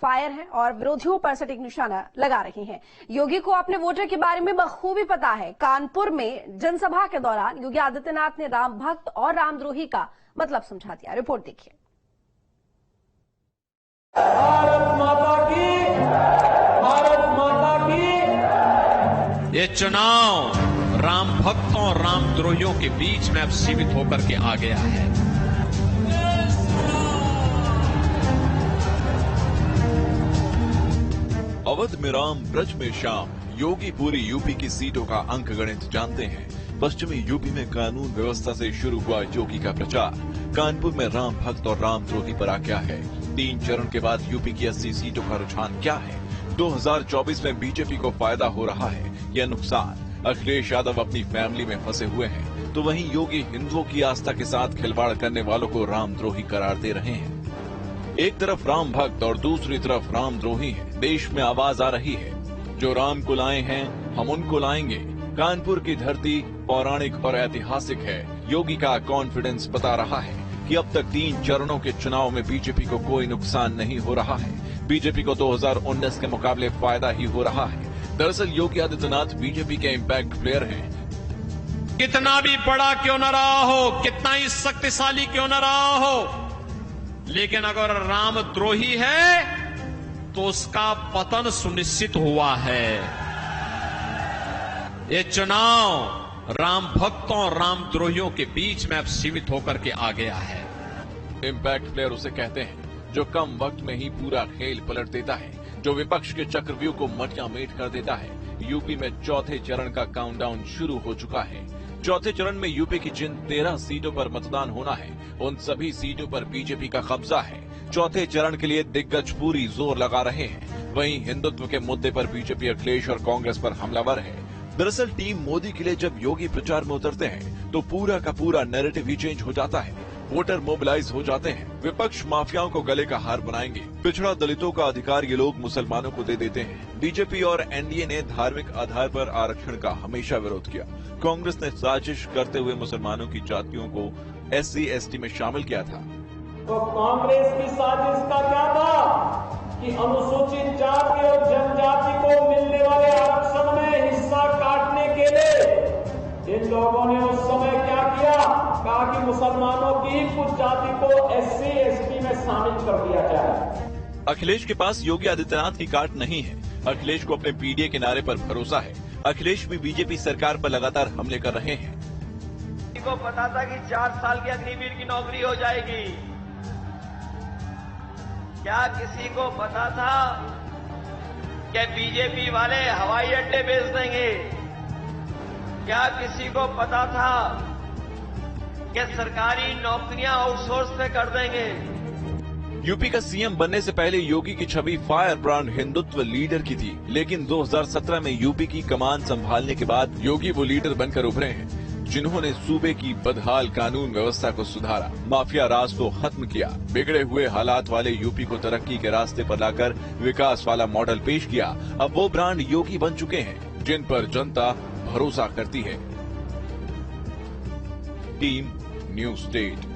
Fire हैं और विरोधियों पर सटीक निशाना लगा रही हैं। योगी को अपने वोटर के बारे में बखूबी पता है। कानपुर में जनसभा के दौरान योगी आदित्यनाथ ने राम भक्त और रामद्रोही का मतलब समझा दिया। रिपोर्ट देखिए। भारत माता की, भारत माता की। ये चुनाव राम भक्तों और रामद्रोहियों के बीच में अब सीमित होकर के आ गया है। अवध में राम, ब्रज में श्याम। योगी पूरी यूपी की सीटों का अंक गणित जानते हैं। पश्चिमी यूपी में कानून व्यवस्था से शुरू हुआ योगी का प्रचार कानपुर में राम भक्त और रामद्रोही पर आ गया है। 3 चरण के बाद यूपी की 80 सीटों का रुझान क्या है? 2024 में बीजेपी को फायदा हो रहा है या नुकसान? अखिलेश यादव अपनी फैमिली में फंसे हुए हैं, तो वहीं योगी हिंदुओं की आस्था के साथ खिलवाड़ करने वालों को रामद्रोही करार दे रहे हैं। एक तरफ राम भक्त और दूसरी तरफ रामद्रोही है। देश में आवाज आ रही है, जो राम को लाए हैं हम उनको लाएंगे। कानपुर की धरती पौराणिक और ऐतिहासिक है। योगी का कॉन्फिडेंस बता रहा है कि अब तक 3 चरणों के चुनाव में बीजेपी को कोई नुकसान नहीं हो रहा है। बीजेपी को 2019 के मुकाबले फायदा ही हो रहा है। दरअसल योगी आदित्यनाथ बीजेपी के इम्पैक्ट प्लेयर हैं। कितना भी बड़ा क्यों न रहा हो, कितना ही शक्तिशाली क्यों न रहा हो, लेकिन अगर रामद्रोही है तो उसका पतन सुनिश्चित हुआ है। ये चुनाव राम भक्तों और रामद्रोहियों के बीच में अब सीमित होकर के आ गया है। इम्पैक्ट प्लेयर उसे कहते हैं जो कम वक्त में ही पूरा खेल पलट देता है, जो विपक्ष के चक्रव्यूह को मटिया मेट कर देता है। यूपी में चौथे चरण का काउंटडाउन शुरू हो चुका है। चौथे चरण में यूपी की जिन 13 सीटों पर मतदान होना है, उन सभी सीटों पर बीजेपी का कब्जा है। चौथे चरण के लिए दिग्गज पूरी जोर लगा रहे हैं। वहीं हिंदुत्व के मुद्दे पर बीजेपी अखिलेश और कांग्रेस पर हमलावर है। दरअसल टीम मोदी के लिए जब योगी प्रचार में उतरते हैं तो पूरा का पूरा नैरेटिव ही चेंज हो जाता है। वोटर मोबिलाइज हो जाते हैं। विपक्ष माफियाओं को गले का हार बनाएंगे। पिछड़ा दलितों का अधिकार ये लोग मुसलमानों को दे देते हैं। बीजेपी और एनडीए ने धार्मिक आधार पर आरक्षण का हमेशा विरोध किया। कांग्रेस ने साजिश करते हुए मुसलमानों की जातियों को SC/ST में शामिल किया था। तो कांग्रेस की साजिश का क्या था कि अनुसूचित जाति और जनजाति को मिलने वाले आरक्षण में हिस्सा काटने के लिए इन लोगों ने उस समय क्या किया? कहा कि मुसलमानों की कुछ जाति को SC/ST में शामिल कर दिया जाए। अखिलेश के पास योगी आदित्यनाथ की काट नहीं है। अखिलेश को अपने पीडीए के नारे पर भरोसा है। अखिलेश भी बीजेपी सरकार पर लगातार हमले कर रहे हैं। किसी को पता था कि 4 साल की अग्निवीर की नौकरी हो जाएगी? क्या किसी को पता था कि बीजेपी वाले हवाई अड्डे बेच देंगे? क्या किसी को पता था कि सरकारी नौकरियां आउटसोर्स पे कर देंगे? यूपी का सीएम बनने से पहले योगी की छवि फायर ब्रांड हिंदुत्व लीडर की थी, लेकिन 2017 में यूपी की कमान संभालने के बाद योगी वो लीडर बनकर उभरे हैं जिन्होंने सूबे की बदहाल कानून व्यवस्था को सुधारा, माफिया राज को खत्म किया, बिगड़े हुए हालात वाले यूपी को तरक्की के रास्ते पर लाकर विकास वाला मॉडल पेश किया। अब वो ब्रांड योगी बन चुके हैं जिन पर जनता भरोसा करती है। Team news state.